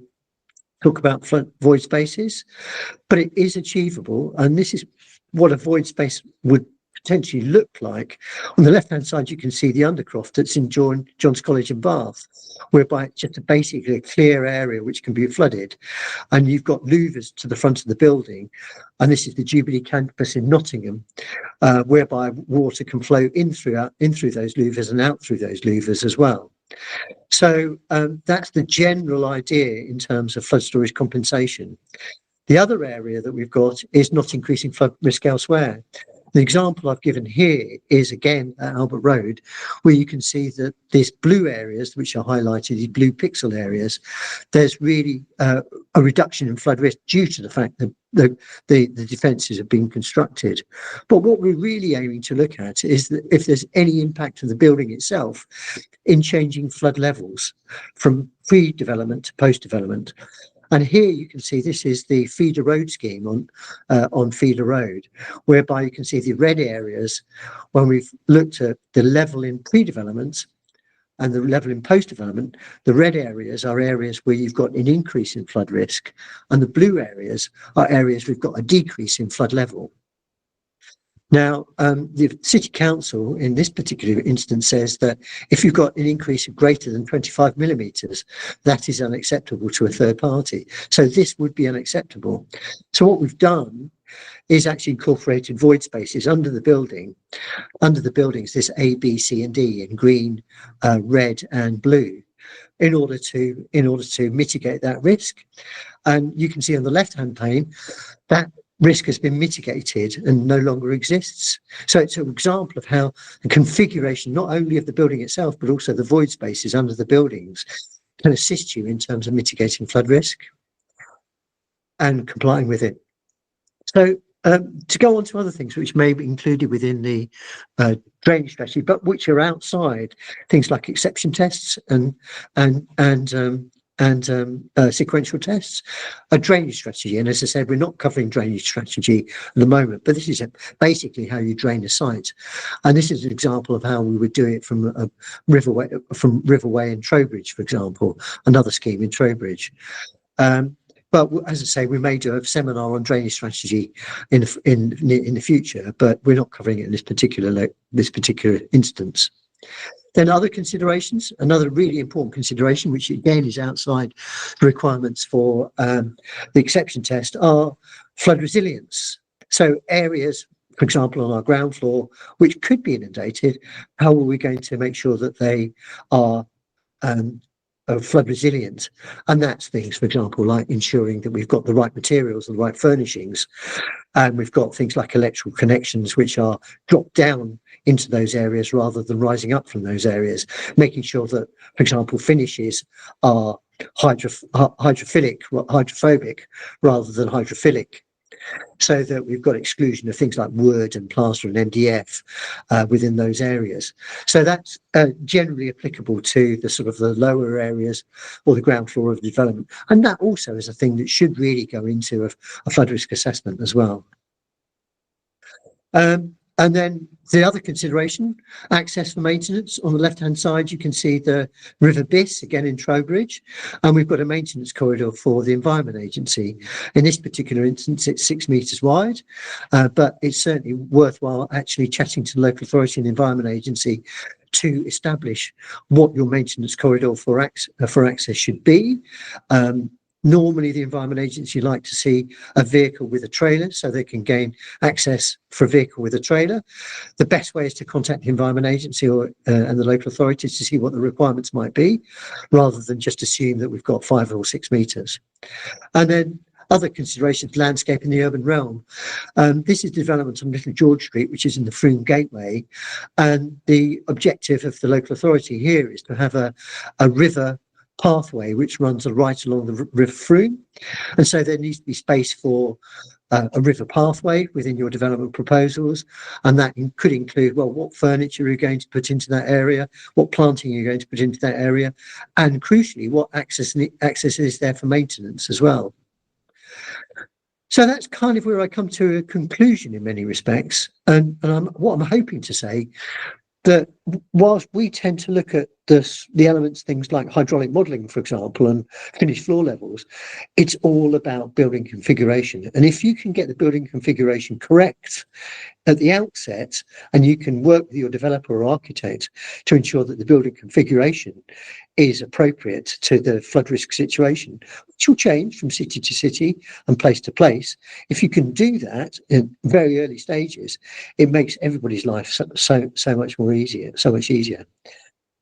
talk about void spaces, but it is achievable, and this is what a void space would potentially look like. On the left-hand side, you can see the undercroft that's in John's College in Bath, whereby it's just basically a clear area which can be flooded, and you've got louvers to the front of the building, and this is the Jubilee campus in Nottingham, whereby water can flow in through those louvers and out through those louvers as well. So that's the general idea in terms of flood storage compensation. The other area that we've got is not increasing flood risk elsewhere. The example I've given here is again at Albert Road, where you can see that these blue areas, which are highlighted, these blue pixel areas, there's really a reduction in flood risk due to the fact that the defences have been constructed. But what we're really aiming to look at is that if there's any impact of the building itself in changing flood levels from pre-development to post-development. And here you can see this is the feeder road scheme on feeder road, whereby you can see the red areas when we've looked at the level in pre-development and the level in post-development. The red areas are areas where you've got an increase in flood risk, and the blue areas are areas we've got a decrease in flood level. Now, the City Council in this particular instance says that if you've got an increase of greater than 25 millimetres, that is unacceptable to a third party. So this would be unacceptable. So what we've done is actually incorporated void spaces under the buildings, this A, B, C and D in green, red and blue, in order to mitigate that risk. And you can see on the left-hand pane that risk has been mitigated and no longer exists. So it's an example of how the configuration, not only of the building itself, but also the void spaces under the buildings, can assist you in terms of mitigating flood risk and complying with it. So to go on to other things which may be included within the drainage strategy, but which are outside things like exception tests and and sequential tests, a drainage strategy. And as I said, we're not covering drainage strategy at the moment, but this is basically how you drain a site. And this is an example of how we would do it from Riverway in Trowbridge, for example, another scheme in Trowbridge. But as I say, we may do a seminar on drainage strategy in the future, but we're not covering it in this particular instance. Then other considerations, another really important consideration, which again is outside the requirements for the exception test, are flood resilience. So areas, for example, on our ground floor, which could be inundated, how are we going to make sure that they are flood resilient? And that's things, for example, like ensuring that we've got the right materials and the right furnishings, and we've got things like electrical connections which are dropped down into those areas rather than rising up from those areas, making sure that, for example, finishes are hydrophobic rather than hydrophilic, so that we've got exclusion of things like wood and plaster and MDF within those areas. So that's generally applicable to the sort of the lower areas or the ground floor of the development. And that also is a thing that should really go into a flood risk assessment as well. And then the other consideration, access for maintenance. On the left-hand side, you can see the River Biss, again in Trowbridge, and we've got a maintenance corridor for the Environment Agency. In this particular instance, it's 6 metres wide, but it's certainly worthwhile actually chatting to the local authority and the Environment Agency to establish what your maintenance corridor for access should be. Normally, the Environment Agency like to see a vehicle with a trailer so they can gain access for a vehicle with a trailer. The best way is to contact the Environment Agency and the local authorities to see what the requirements might be, rather than just assume that we've got 5 or 6 metres. And then other considerations, landscape in the urban realm. This is development on Little George Street, which is in the Frome Gateway. And the objective of the local authority here is to have a river pathway which runs right along the River Frome, and so there needs to be space for a river pathway within your development proposals, and that could include, well, what furniture you're going to put into that area, what planting you're going to put into that area, and crucially, what access is there for maintenance as well. So that's kind of where I come to a conclusion in many respects, and what I'm hoping to say, that whilst we tend to look at the elements, things like hydraulic modelling, for example, and finished floor levels, it's all about building configuration. And if you can get the building configuration correct at the outset, and you can work with your developer or architect to ensure that the building configuration is appropriate to the flood risk situation, which will change from city to city and place to place. If you can do that in very early stages, it makes everybody's life so much easier.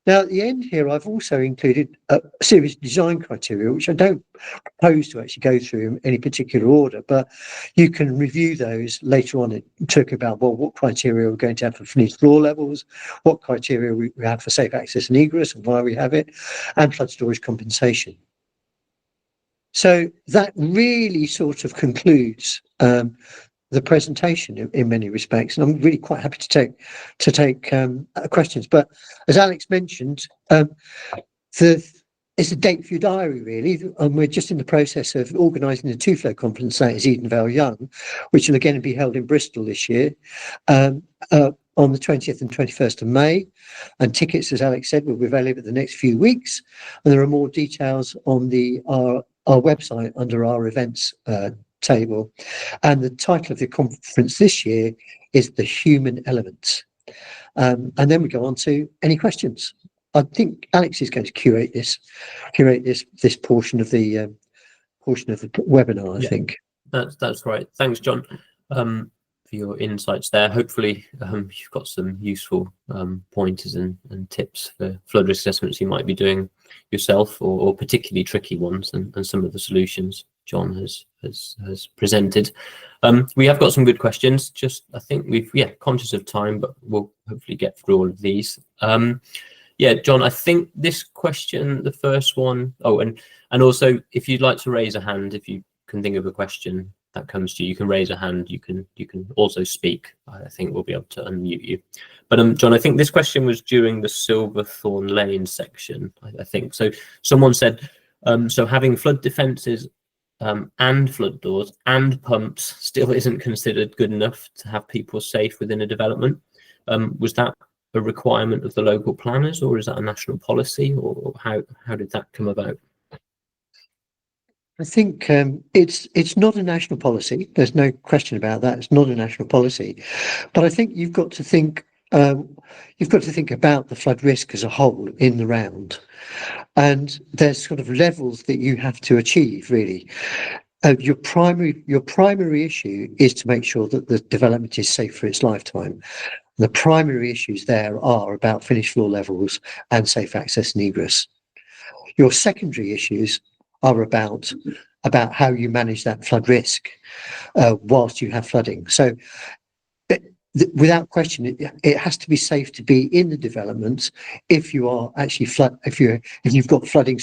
Now, at the end here, I've also included a series of design criteria, which I don't propose to actually go through in any particular order, but you can review those later on and talk about, well, what criteria we're going to have for finished floor levels, what criteria we have for safe access and egress and why we have it, and flood storage compensation. So that really sort of concludes the presentation in many respects, and I'm really quite happy to take questions. But as Alex mentioned, it's a date for your diary, really, and we're just in the process of organising the two-flow conference that is Edenvale Young, which will again be held in Bristol this year on the 20th and 21st of May, and tickets, as Alex said, will be available in the next few weeks, and there are more details on our website under our events table. And the title of the conference this year is The Human Element. And then we go on to any questions. I think Alex is going to curate this portion of the webinar, I think. That's right. Thanks, John, for your insights there. Hopefully you've got some useful pointers and tips for flood risk assessments you might be doing yourself, or particularly tricky ones, and some of the solutions John has presented. We have got some good questions. Just, I think we've conscious of time, but we'll hopefully get through all of these. John, I think this question, the first one, and also if you'd like to raise a hand, if you can think of a question that comes to you, you can raise a hand. You can also speak. I think we'll be able to unmute you. But John, I think this question was during the Silverthorne Lane section. I think so. Someone said, So having flood defences and flood doors and pumps still isn't considered good enough to have people safe within a development. Was that a requirement of the local planners, or is that a national policy, or how did that come about? I think it's not a national policy. There's no question about that. It's not a national policy, but I think you've got to think about the flood risk as a whole in the round, and there's sort of levels that you have to achieve. Really, your primary issue is to make sure that the development is safe for its lifetime. The primary issues there are about finished floor levels and safe access and egress. Your secondary issues are about how you manage that flood risk whilst you have flooding. So without question, it has to be safe to be in the development if you are actually if you've got flooding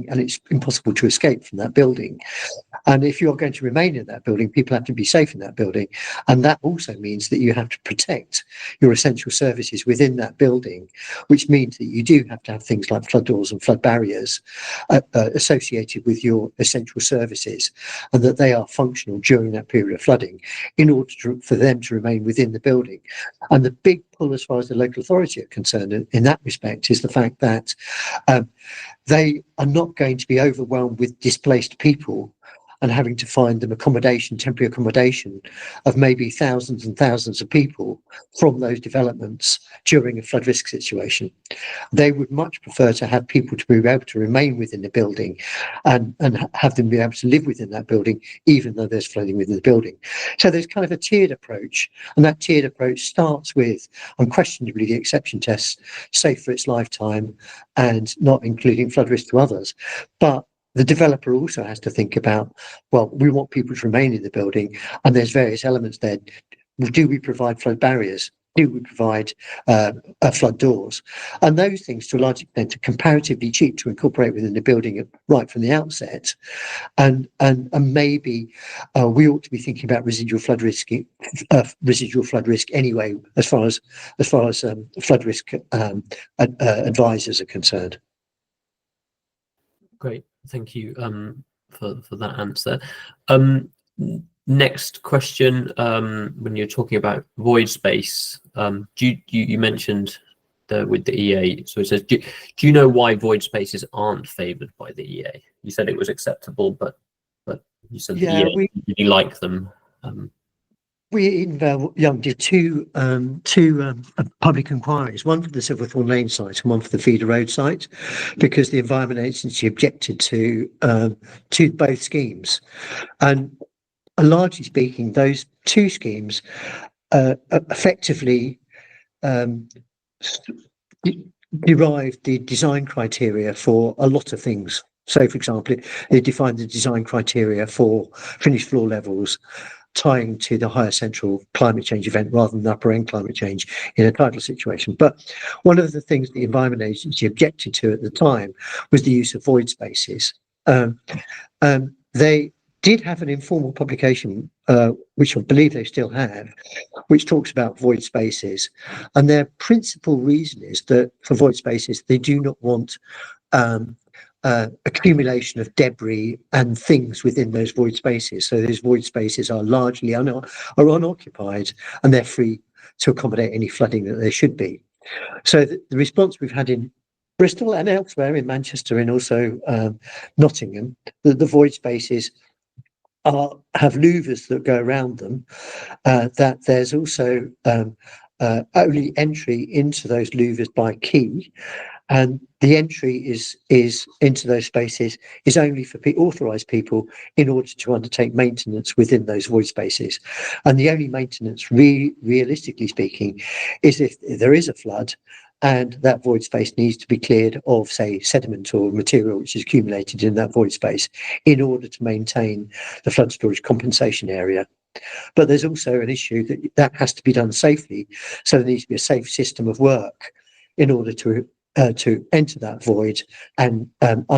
and it's impossible to escape from that building. And if you're going to remain in that building, people have to be safe in that building. And that also means that you have to protect your essential services within that building, which means that you do have to have things like flood doors and flood barriers associated with your essential services, and that they are functional during that period of flooding in order for them to remain within the building. And the big pull as far as the local authority are concerned in that respect is the fact that they are not going to be overwhelmed with displaced people and having to find them temporary accommodation of maybe thousands and thousands of people from those developments during a flood risk situation. They would much prefer to have people to be able to remain within the building and have them be able to live within that building, even though there's flooding within the building. So there's kind of a tiered approach, and that tiered approach starts with unquestionably the exception tests, safe for its lifetime and not including flood risk to others. But the developer also has to think about, well, we want people to remain in the building, and there's various elements there. Do we provide flood barriers? Do we provide flood doors? And those things, to a large extent, are comparatively cheap to incorporate within the building right from the outset. And maybe we ought to be thinking about residual flood risk anyway, as far as flood risk advisors are concerned. Great, thank you for that answer. Next question, when you're talking about void space, you mentioned with the EA, so it says, do you know why void spaces aren't favoured by the EA? You said it was acceptable, but you said the EA really like them. We at Edenvale Young did two public inquiries, one for the Silverthorne Lane site and one for the Feeder Road site, because the Environment Agency objected to both schemes. And largely speaking, those two schemes effectively derived the design criteria for a lot of things. So, for example, it defined the design criteria for finished floor levels tying to the higher central climate change event rather than the upper end climate change in a tidal situation. But one of the things the Environment Agency objected to at the time was the use of void spaces. They did have an informal publication, which I believe they still have, which talks about void spaces. And their principal reason is that for void spaces, they do not want accumulation of debris and things within those void spaces. So those void spaces are largely unoccupied, and they're free to accommodate any flooding that there should be. So the response we've had in Bristol and elsewhere, in Manchester and also Nottingham, the void spaces have louvers that go around them, that there's also only entry into those louvers by key, and the entry is into those spaces is only for authorised people in order to undertake maintenance within those void spaces. And the only maintenance, realistically speaking, is if there is a flood and that void space needs to be cleared of, say, sediment or material which is accumulated in that void space in order to maintain the flood storage compensation area. But there's also an issue that has to be done safely. So there needs to be a safe system of work in order to enter that void and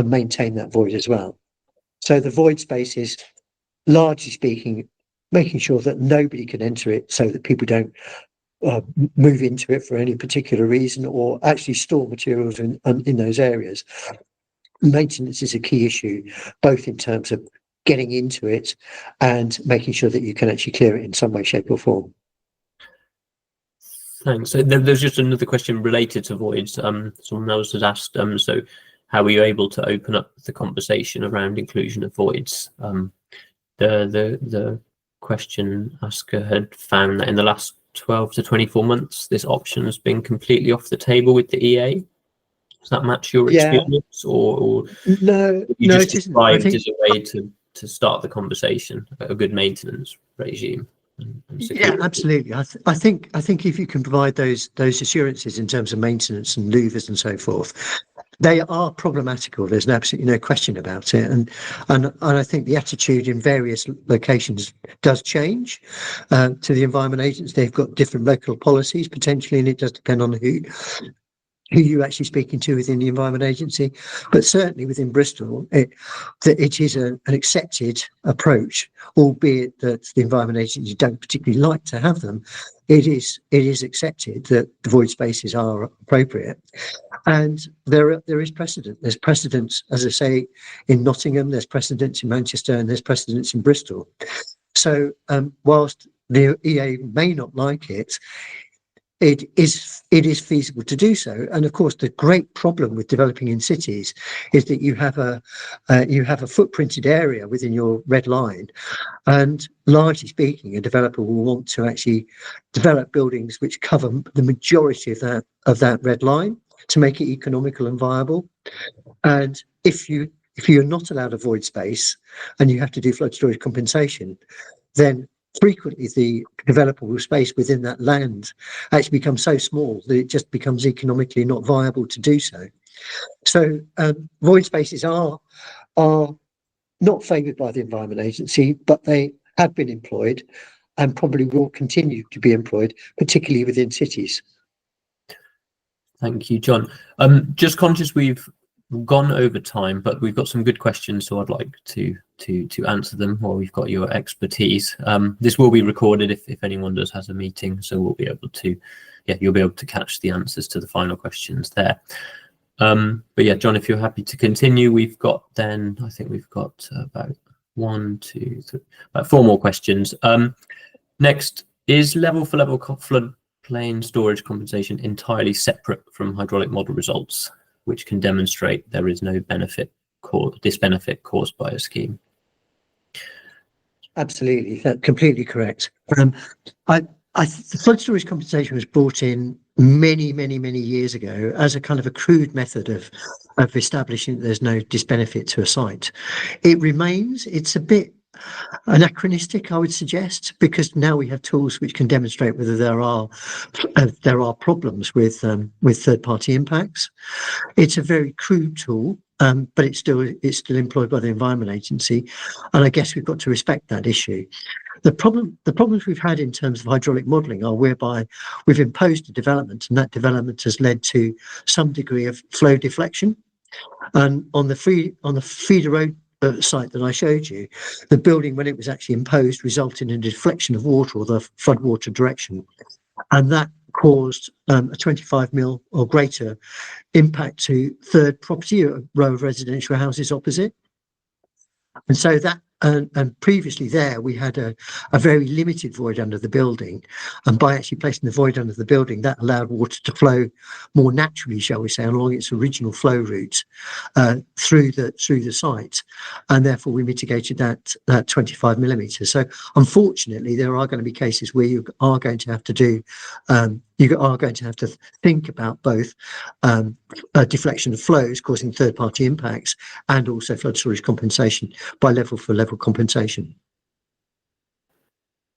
maintain that void as well. So the void space is, largely speaking, making sure that nobody can enter it so that people don't move into it for any particular reason or actually store materials in those areas. maintenance is a key issue, both in terms of getting into it and making sure that you can actually clear it in some way, shape or form. Thanks. So there's just another question related to voids. Someone else has asked, so how were you able to open up the conversation around inclusion of voids? The question asker had found that in the last 12 to 24 months, this option has been completely off the table with the EA. Does that match your experience, or no, you no, just it isn't. I described think as a way to start the conversation about a good maintenance regime? Yeah, absolutely. I think if you can provide those assurances in terms of maintenance and louvers and so forth, they are problematical. There's absolutely no question about it. And I think the attitude in various locations does change to the Environment Agency. They've got different local policies potentially, and it does depend on who you're actually speaking to within the Environment Agency. But certainly within Bristol, it is an accepted approach, albeit that the Environment Agency don't particularly like to have them. It is accepted that the void spaces are appropriate. And there is precedent. There's precedents, as I say, in Nottingham, there's precedents in Manchester, and there's precedents in Bristol. So whilst the EA may not like it, it is feasible to do so. And of course, the great problem with developing in cities is that you have a footprinted area within your red line, and largely speaking, a developer will want to actually develop buildings which cover the majority of that red line to make it economical and viable. And if you're not allowed a void space and you have to do flood storage compensation, then frequently the developable space within that land actually becomes so small that it just becomes economically not viable to do so. So void spaces are not favoured by the Environment Agency, but they have been employed and probably will continue to be employed, particularly within cities. Thank you, John. Just conscious we've gone over time, but we've got some good questions, so I'd like to answer them while we've got your expertise. This will be recorded if anyone has a meeting, so we'll be able to, you'll be able to catch the answers to the final questions there. But yeah, John, if you're happy to continue, we've got then, I think we've got about 1, 2, 3, about 4 more questions. Next, is level for level floodplain storage compensation entirely separate from hydraulic model results, which can demonstrate there is no disbenefit caused by a scheme? Absolutely, that's completely correct. The flood storage compensation was brought in many years ago as a kind of a crude method of establishing that there's no disbenefit to a site. It remains, it's a bit anachronistic, I would suggest, because now we have tools which can demonstrate whether there are problems with third-party impacts. It's a very crude tool, but it's still employed by the Environment Agency, and I guess we've got to respect that issue. The problems we've had in terms of hydraulic modelling are whereby we've imposed a development, and that development has led to some degree of flow deflection. And on the feeder road site that I showed you, the building, when it was actually imposed, resulted in a deflection of water, or the floodwater direction, and that caused a 25 mil or greater impact to third property, a row of residential houses opposite. And so that, and previously there we had a very limited void under the building, and by actually placing the void under the building, that allowed water to flow more naturally, shall we say, along its original flow route through the site, and therefore we mitigated that 25 millimeters. So unfortunately, there are going to be cases where you are going to have to think about both deflection of flows causing third-party impacts and also flood storage compensation by level for level compensation.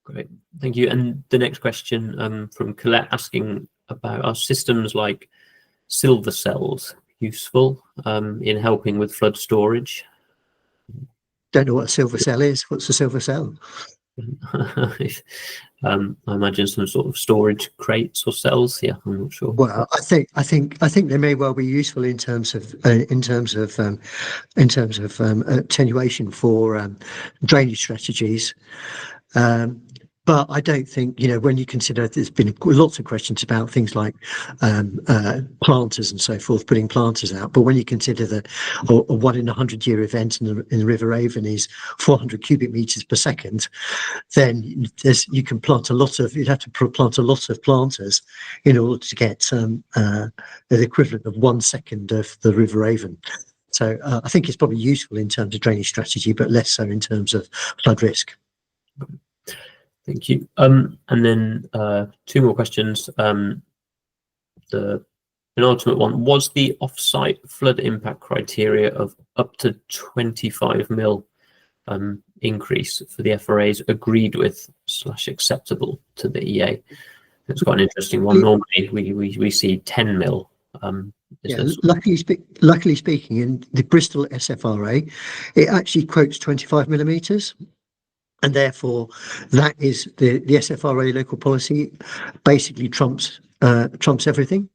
Great, thank you. And the next question from Colette, asking about, are systems like silver cells useful in helping with flood storage? Don't know what a silver cell is. What's a silver cell? I imagine some sort of storage crates or cells. Yeah, I'm not sure. Well, I think they may well be useful in terms of attenuation for drainage strategies. But I don't think, when you consider there's been lots of questions about things like planters and so forth, putting planters out. But when you consider that a 1 in 100-year event in the River Avon is 400 cubic meters per second, then you can plant you'd have to plant a lot of planters in order to get the equivalent of 1 second of the River Avon. So I think it's probably useful in terms of drainage strategy, but less so in terms of flood risk. Thank you. And then 2 more questions. The penultimate one, was the off-site flood impact criteria of up to 25 mil increase for the FRAs agreed with / acceptable to the EA? It's quite an interesting one. Normally we see 10 mil. Luckily speaking, in the Bristol SFRA, it actually quotes 25 millimetres. And therefore, that is the SFRA local policy basically trumps everything.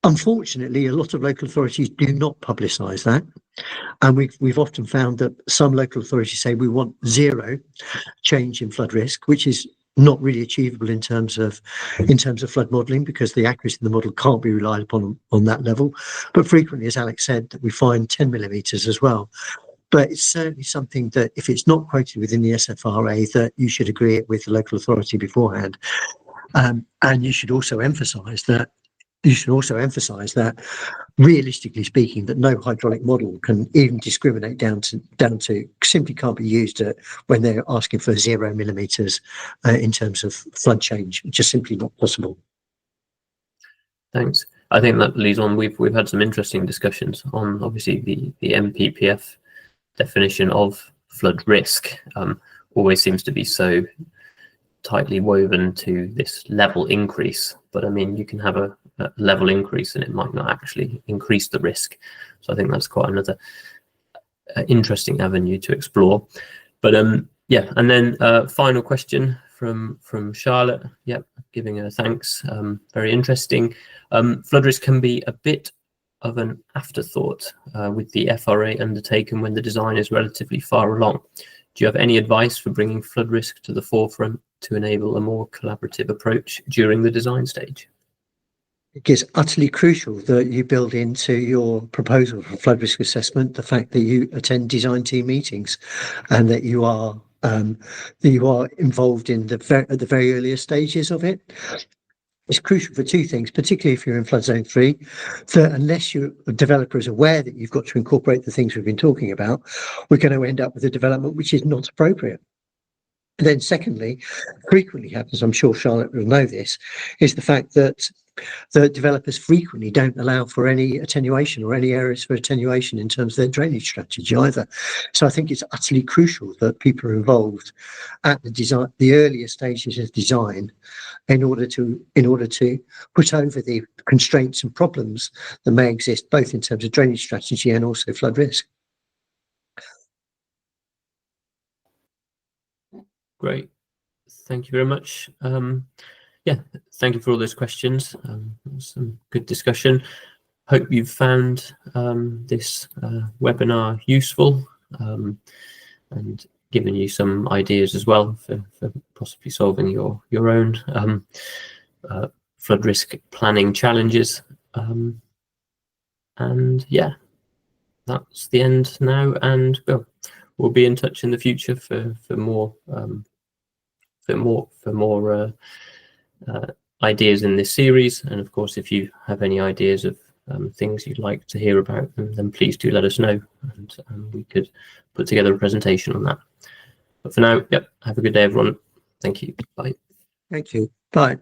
Unfortunately, a lot of local authorities do not publicise that, and we've often found that some local authorities say we want 0 change in flood risk, which is not really achievable in terms of flood modelling, because the accuracy of the model can't be relied upon on that level. But frequently, as Alex said, that we find 10 millimetres as well. But it's certainly something that, if it's not quoted within the SFRA, that you should agree it with the local authority beforehand. And you should also emphasise that. Realistically speaking, that no hydraulic model can even discriminate down to simply can't be used when they're asking for 0 millimetres in terms of flood change. It's just simply not possible. Thanks. I think that leads on. We've had some interesting discussions on obviously the MPPF definition of flood risk. Always seems to be so tightly woven to this level increase, but I mean, you can have a level increase and it might not actually increase the risk. So I think that's quite another interesting avenue to explore. But yeah, and then final question from Charlotte. Yep, giving her thanks. Very interesting. Flood risk can be a bit of an afterthought with the FRA undertaken when the design is relatively far along. Do you have any advice for bringing flood risk to the forefront to enable a more collaborative approach during the design stage? It is utterly crucial that you build into your proposal for flood risk assessment the fact that you attend design team meetings and that you are involved in at the very earliest stages of it. It's crucial for 2 things, particularly if you're in flood zone 3, that unless your developer is aware that you've got to incorporate the things we've been talking about, we're going to end up with a development which is not appropriate. And then secondly, frequently happens, I'm sure Charlotte will know this, is the fact that the developers frequently don't allow for any attenuation or any areas for attenuation in terms of their drainage strategy either. So I think it's utterly crucial that people are involved at the earlier stages of design in order to put over the constraints and problems that may exist both in terms of drainage strategy and also flood risk. Great, thank you very much. Yeah, thank you for all those questions. Some good discussion. Hope you've found this webinar useful and given you some ideas as well for possibly solving your own flood risk planning challenges. And yeah, that's the end now, and we'll be in touch in the future for more ideas in this series. And of course, if you have any ideas of things you'd like to hear about, then please do let us know, and we could put together a presentation on that. But for now, yep, have a good day, everyone. Thank you. Bye. Thank you. Bye.